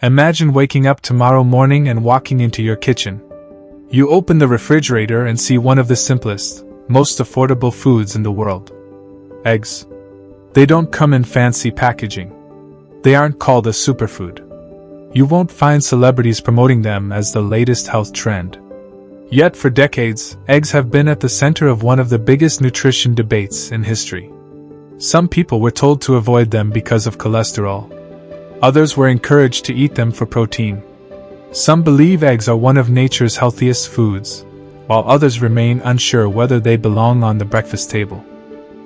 Imagine waking up tomorrow morning and walking into your kitchen. You open the refrigerator and see one of the simplest, most affordable foods in the world. Eggs. They don't come in fancy packaging. They aren't called a superfood. You won't find celebrities promoting them as the latest health trend. Yet for decades, eggs have been at the center of one of the biggest nutrition debates in history. Some people were told to avoid them because of cholesterol. Others were encouraged to eat them for protein. Some believe eggs are one of nature's healthiest foods, while others remain unsure whether they belong on the breakfast table.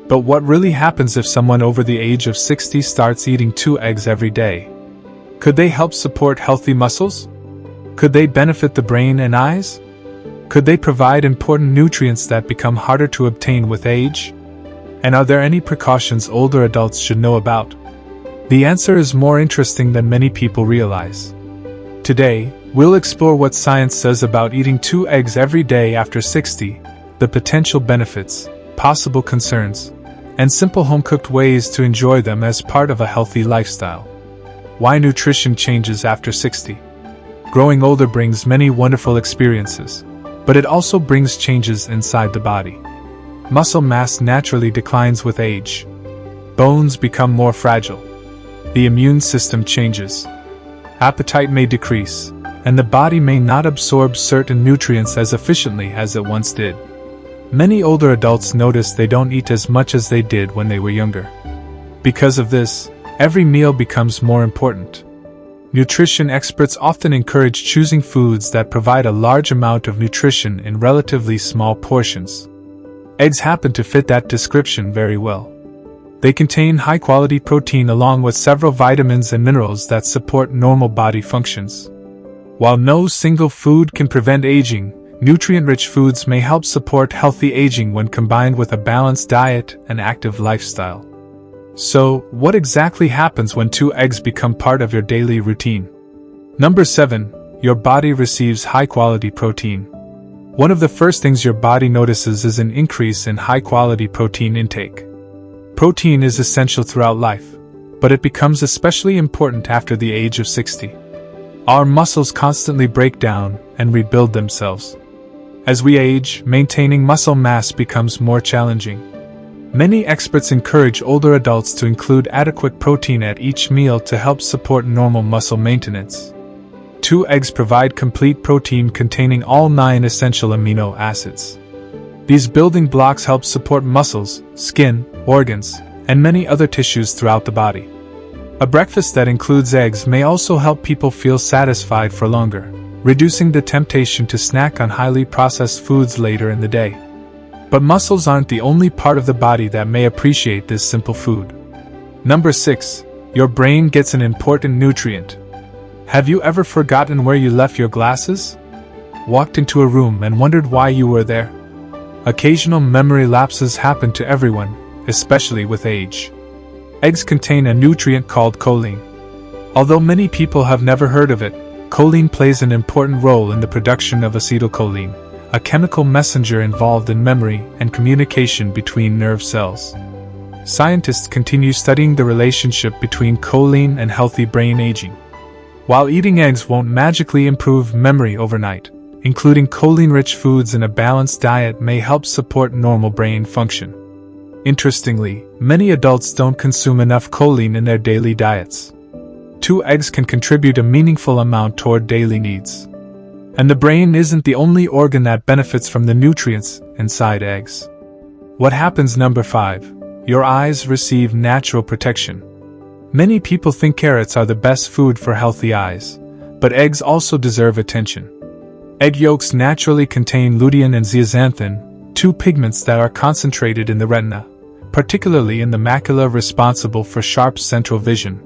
But what really happens if someone over the age of 60 starts eating 2 eggs every day? Could they help support healthy muscles? Could they benefit the brain and eyes? Could they provide important nutrients that become harder to obtain with age? And are there any precautions older adults should know about? The answer is more interesting than many people realize. Today, we'll explore what science says about eating 2 eggs every day after 60, the potential benefits, possible concerns, and simple home-cooked ways to enjoy them as part of a healthy lifestyle. Why nutrition changes after 60. Growing older brings many wonderful experiences, but it also brings changes inside the body. Muscle mass naturally declines with age. Bones become more fragile. The immune system changes. Appetite may decrease, and the body may not absorb certain nutrients as efficiently as it once did. Many older adults notice they don't eat as much as they did when they were younger. Because of this, every meal becomes more important. Nutrition experts often encourage choosing foods that provide a large amount of nutrition in relatively small portions. Eggs happen to fit that description very well. They contain high-quality protein along with several vitamins and minerals that support normal body functions. While no single food can prevent aging, nutrient-rich foods may help support healthy aging when combined with a balanced diet and active lifestyle. So, what exactly happens when 2 eggs become part of your daily routine? Number 7. Your body receives high-quality protein. One of the first things your body notices is an increase in high-quality protein intake. Protein is essential throughout life, but it becomes especially important after the age of 60. Our muscles constantly break down and rebuild themselves. As we age, maintaining muscle mass becomes more challenging. Many experts encourage older adults to include adequate protein at each meal to help support normal muscle maintenance. 2 eggs provide complete protein containing all 9 essential amino acids. These building blocks help support muscles, skin, organs, and many other tissues throughout the body. A breakfast that includes eggs may also help people feel satisfied for longer, reducing the temptation to snack on highly processed foods later in the day. But muscles aren't the only part of the body that may appreciate this simple food. Number 6. Your brain gets an important nutrient. Have you ever forgotten where you left your glasses? Walked into a room and wondered why you were there? Occasional memory lapses happen to everyone, especially with age. Eggs contain a nutrient called choline. Although many people have never heard of it, choline plays an important role in the production of acetylcholine, a chemical messenger involved in memory and communication between nerve cells. Scientists continue studying the relationship between choline and healthy brain aging. While eating eggs won't magically improve memory overnight, including choline-rich foods in a balanced diet may help support normal brain function. Interestingly, many adults don't consume enough choline in their daily diets. 2 eggs can contribute a meaningful amount toward daily needs. And the brain isn't the only organ that benefits from the nutrients inside eggs. What happens? Number 5. Your eyes receive natural protection. Many people think carrots are the best food for healthy eyes, but eggs also deserve attention. Egg yolks naturally contain lutein and zeaxanthin, 2 pigments that are concentrated in the retina, particularly in the macula responsible for sharp central vision.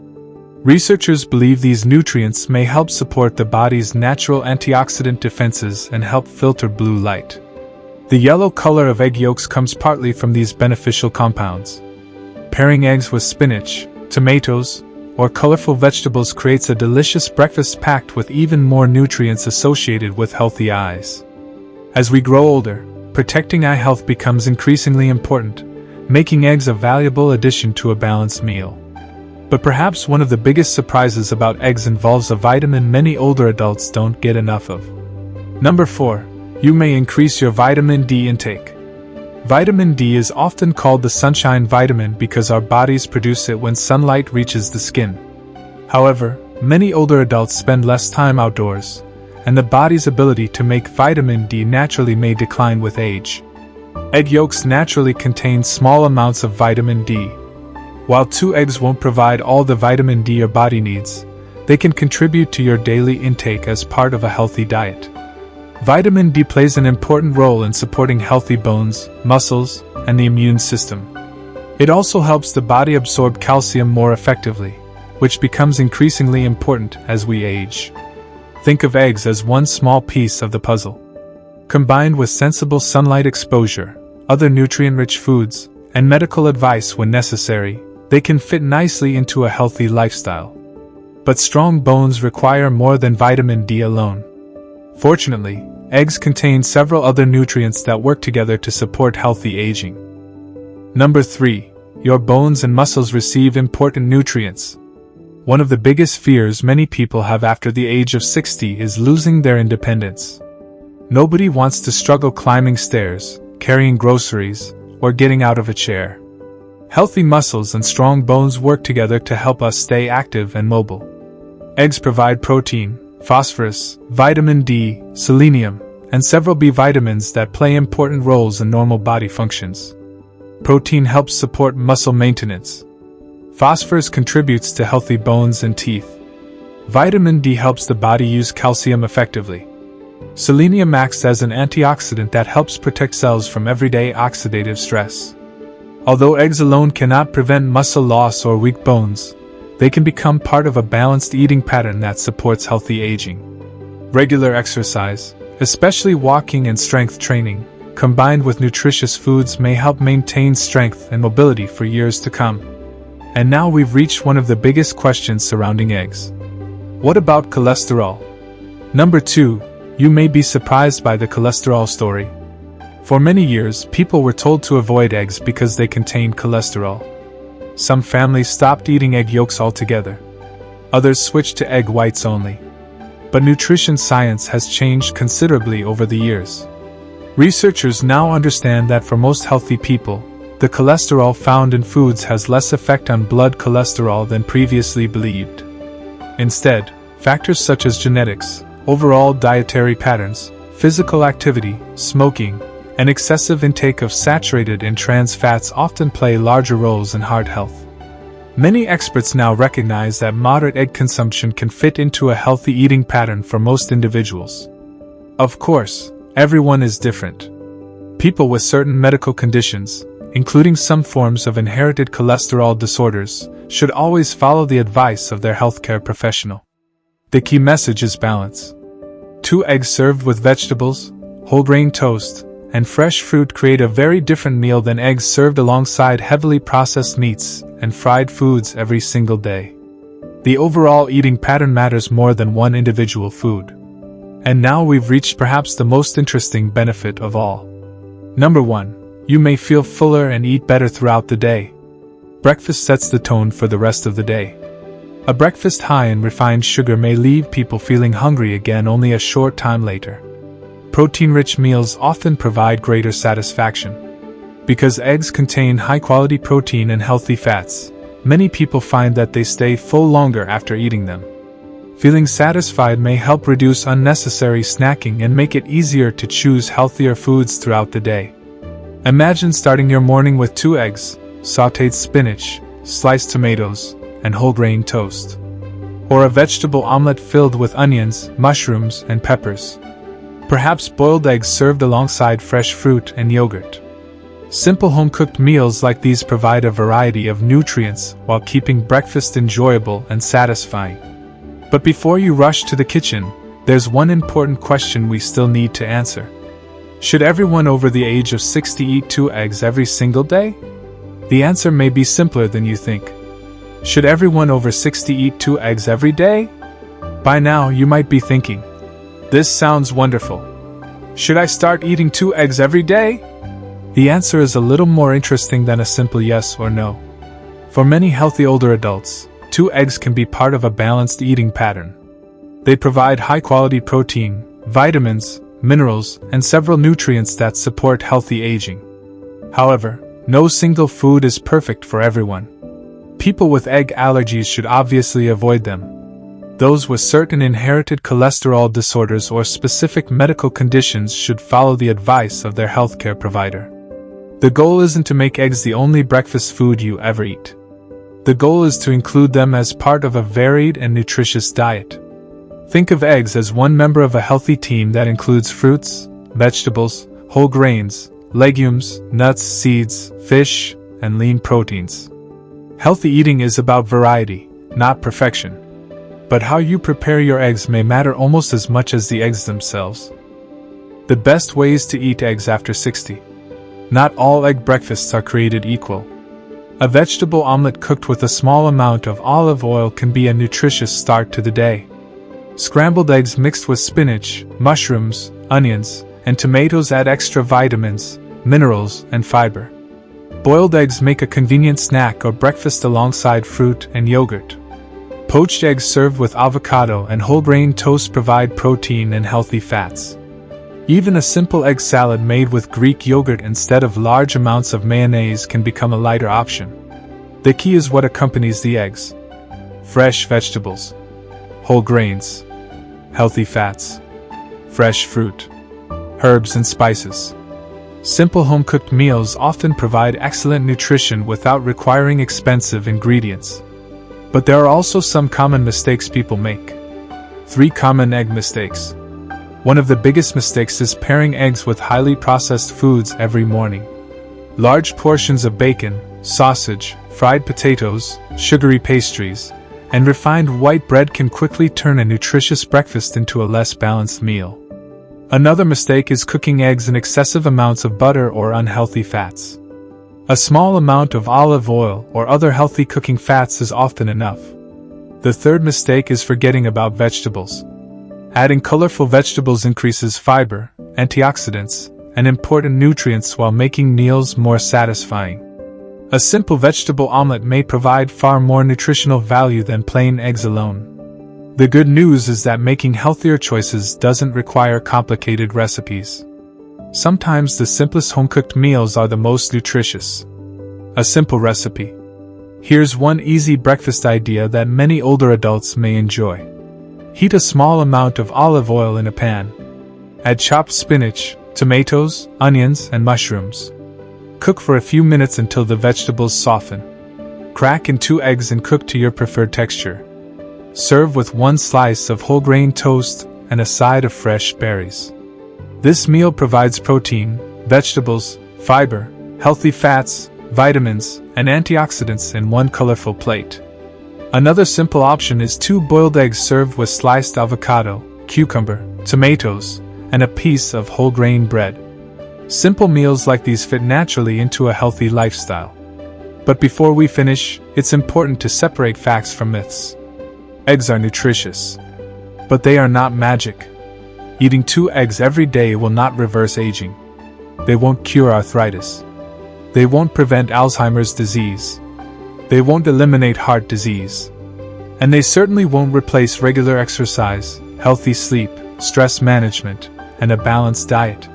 Researchers believe these nutrients may help support the body's natural antioxidant defenses and help filter blue light. The yellow color of egg yolks comes partly from these beneficial compounds. Pairing eggs with spinach, tomatoes, or colorful vegetables creates a delicious breakfast packed with even more nutrients associated with healthy eyes. As we grow older, protecting eye health becomes increasingly important, making eggs a valuable addition to a balanced meal. But perhaps one of the biggest surprises about eggs involves a vitamin many older adults don't get enough of. Number 4. You may increase your vitamin D intake. Vitamin D is often called the sunshine vitamin because our bodies produce it when sunlight reaches the skin. However, many older adults spend less time outdoors, and the body's ability to make vitamin D naturally may decline with age. Egg yolks naturally contain small amounts of vitamin D. While 2 eggs won't provide all the vitamin D your body needs, they can contribute to your daily intake as part of a healthy diet. Vitamin D plays an important role in supporting healthy bones, muscles, and the immune system. It also helps the body absorb calcium more effectively, which becomes increasingly important as we age. Think of eggs as one small piece of the puzzle. Combined with sensible sunlight exposure, other nutrient-rich foods, and medical advice when necessary, they can fit nicely into a healthy lifestyle. But strong bones require more than vitamin D alone. Fortunately, eggs contain several other nutrients that work together to support healthy aging. Number 3. Your bones and muscles receive important nutrients. One of the biggest fears many people have after the age of 60 is losing their independence. Nobody wants to struggle climbing stairs, carrying groceries, or getting out of a chair. Healthy muscles and strong bones work together to help us stay active and mobile. Eggs provide protein, phosphorus, vitamin D, selenium, and several B vitamins that play important roles in normal body functions. Protein helps support muscle maintenance. Phosphorus contributes to healthy bones and teeth. Vitamin D helps the body use calcium effectively. Selenium acts as an antioxidant that helps protect cells from everyday oxidative stress. Although eggs alone cannot prevent muscle loss or weak bones, they can become part of a balanced eating pattern that supports healthy aging. Regular exercise, especially walking and strength training, combined with nutritious foods may help maintain strength and mobility for years to come. And now we've reached one of the biggest questions surrounding eggs. What about cholesterol? Number 2. You may be surprised by the cholesterol story. For many years, people were told to avoid eggs because they contained cholesterol. Some families stopped eating egg yolks altogether. Others switched to egg whites only. But nutrition science has changed considerably over the years. Researchers now understand that for most healthy people, the cholesterol found in foods has less effect on blood cholesterol than previously believed. Instead, factors such as genetics, overall dietary patterns, physical activity, smoking, and excessive intake of saturated and trans fats often play larger roles in heart health. Many experts now recognize that moderate egg consumption can fit into a healthy eating pattern for most individuals. Of course, everyone is different. People with certain medical conditions, including some forms of inherited cholesterol disorders, should always follow the advice of their healthcare professional. The key message is balance. 2 eggs served with vegetables, whole grain toast, and fresh fruit create a very different meal than eggs served alongside heavily processed meats and fried foods every single day. The overall eating pattern matters more than one individual food. And now we've reached perhaps the most interesting benefit of all. Number 1. You may feel fuller and eat better throughout the day. Breakfast sets the tone for the rest of the day. A breakfast high in refined sugar may leave people feeling hungry again only a short time later. Protein-rich meals often provide greater satisfaction. Because eggs contain high-quality protein and healthy fats, many people find that they stay full longer after eating them. Feeling satisfied may help reduce unnecessary snacking and make it easier to choose healthier foods throughout the day. Imagine starting your morning with 2 eggs, sautéed spinach, sliced tomatoes, and whole grain toast. Or a vegetable omelette filled with onions, mushrooms, and peppers. Perhaps boiled eggs served alongside fresh fruit and yogurt. Simple home-cooked meals like these provide a variety of nutrients while keeping breakfast enjoyable and satisfying. But before you rush to the kitchen, there's one important question we still need to answer. Should everyone over the age of 60 eat 2 eggs every single day? The answer may be simpler than you think. Should everyone over 60 eat 2 eggs every day? By now you might be thinking, this sounds wonderful. Should I start eating 2 eggs every day? The answer is a little more interesting than a simple yes or no. For many healthy older adults, 2 eggs can be part of a balanced eating pattern. They provide high-quality protein, vitamins, minerals, and several nutrients that support healthy aging. However, no single food is perfect for everyone. People with egg allergies should obviously avoid them. Those with certain inherited cholesterol disorders or specific medical conditions should follow the advice of their healthcare provider. The goal isn't to make eggs the only breakfast food you ever eat. The goal is to include them as part of a varied and nutritious diet. Think of eggs as one member of a healthy team that includes fruits, vegetables, whole grains, legumes, nuts, seeds, fish, and lean proteins. Healthy eating is about variety, not perfection. But how you prepare your eggs may matter almost as much as the eggs themselves. The best ways to eat eggs after 60. Not all egg breakfasts are created equal. A vegetable omelet cooked with a small amount of olive oil can be a nutritious start to the day. Scrambled eggs mixed with spinach, mushrooms, onions, and tomatoes add extra vitamins, minerals, and fiber. Boiled eggs make a convenient snack or breakfast alongside fruit and yogurt. Poached eggs served with avocado and whole grain toast provide protein and healthy fats. Even a simple egg salad made with Greek yogurt instead of large amounts of mayonnaise can become a lighter option. The key is what accompanies the eggs. Fresh vegetables, whole grains, healthy fats, fresh fruit, herbs and spices. Simple home-cooked meals often provide excellent nutrition without requiring expensive ingredients. But there are also some common mistakes people make. 3 common egg mistakes. One of the biggest mistakes is pairing eggs with highly processed foods every morning. Large portions of bacon, sausage, fried potatoes, sugary pastries, and refined white bread can quickly turn a nutritious breakfast into a less balanced meal. Another mistake is cooking eggs in excessive amounts of butter or unhealthy fats. A small amount of olive oil or other healthy cooking fats is often enough. The third mistake is forgetting about vegetables. Adding colorful vegetables increases fiber, antioxidants, and important nutrients while making meals more satisfying. A simple vegetable omelet may provide far more nutritional value than plain eggs alone. The good news is that making healthier choices doesn't require complicated recipes. Sometimes the simplest home-cooked meals are the most nutritious. A simple recipe. Here's one easy breakfast idea that many older adults may enjoy. Heat a small amount of olive oil in a pan. Add chopped spinach, tomatoes, onions, and mushrooms. Cook for a few minutes until the vegetables soften. Crack in 2 eggs and cook to your preferred texture. Serve with 1 slice of whole grain toast and a side of fresh berries. This meal provides protein, vegetables, fiber, healthy fats, vitamins, and antioxidants in one colorful plate. Another simple option is 2 boiled eggs served with sliced avocado, cucumber, tomatoes, and a piece of whole grain bread. Simple meals like these fit naturally into a healthy lifestyle. But before we finish, it's important to separate facts from myths. Eggs are nutritious, but they are not magic. Eating 2 eggs every day will not reverse aging. They won't cure arthritis. They won't prevent Alzheimer's disease. They won't eliminate heart disease. And they certainly won't replace regular exercise, healthy sleep, stress management, and a balanced diet.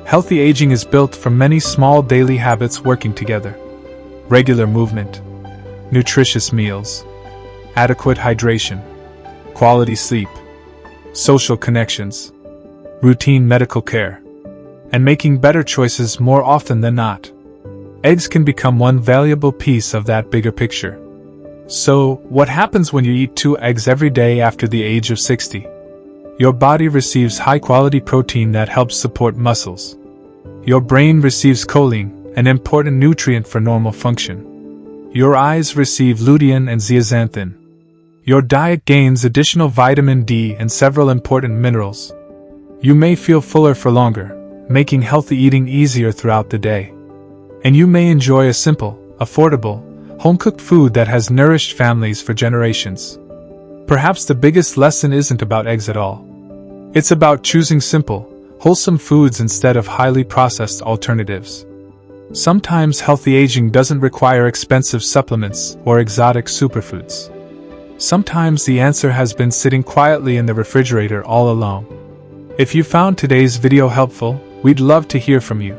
Healthy aging is built from many small daily habits working together. Regular movement, nutritious meals, adequate hydration, quality sleep, social connections, routine medical care, and making better choices more often than not. Eggs can become one valuable piece of that bigger picture. So, what happens when you eat 2 eggs every day after the age of 60? Your body receives high-quality protein that helps support muscles. Your brain receives choline, an important nutrient for normal function. Your eyes receive lutein and zeaxanthin. Your diet gains additional vitamin D and several important minerals. You may feel fuller for longer, making healthy eating easier throughout the day. And you may enjoy a simple, affordable, home-cooked food that has nourished families for generations. Perhaps the biggest lesson isn't about eggs at all. It's about choosing simple, wholesome foods instead of highly processed alternatives. Sometimes healthy aging doesn't require expensive supplements or exotic superfoods. Sometimes the answer has been sitting quietly in the refrigerator all along. If you found today's video helpful, we'd love to hear from you.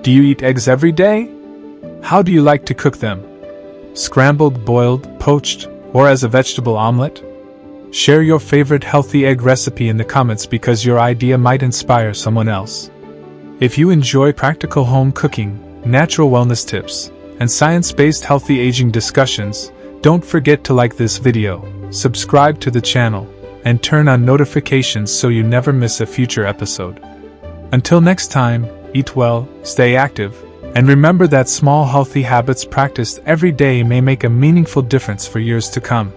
Do you eat eggs every day? How do you like to cook them? Scrambled, boiled, poached, or as a vegetable omelet? Share your favorite healthy egg recipe in the comments because your idea might inspire someone else. If you enjoy practical home cooking, natural wellness tips, and science-based healthy aging discussions, don't forget to like this video, subscribe to the channel, and turn on notifications so you never miss a future episode. Until next time, eat well, stay active, and remember that small healthy habits practiced every day may make a meaningful difference for years to come.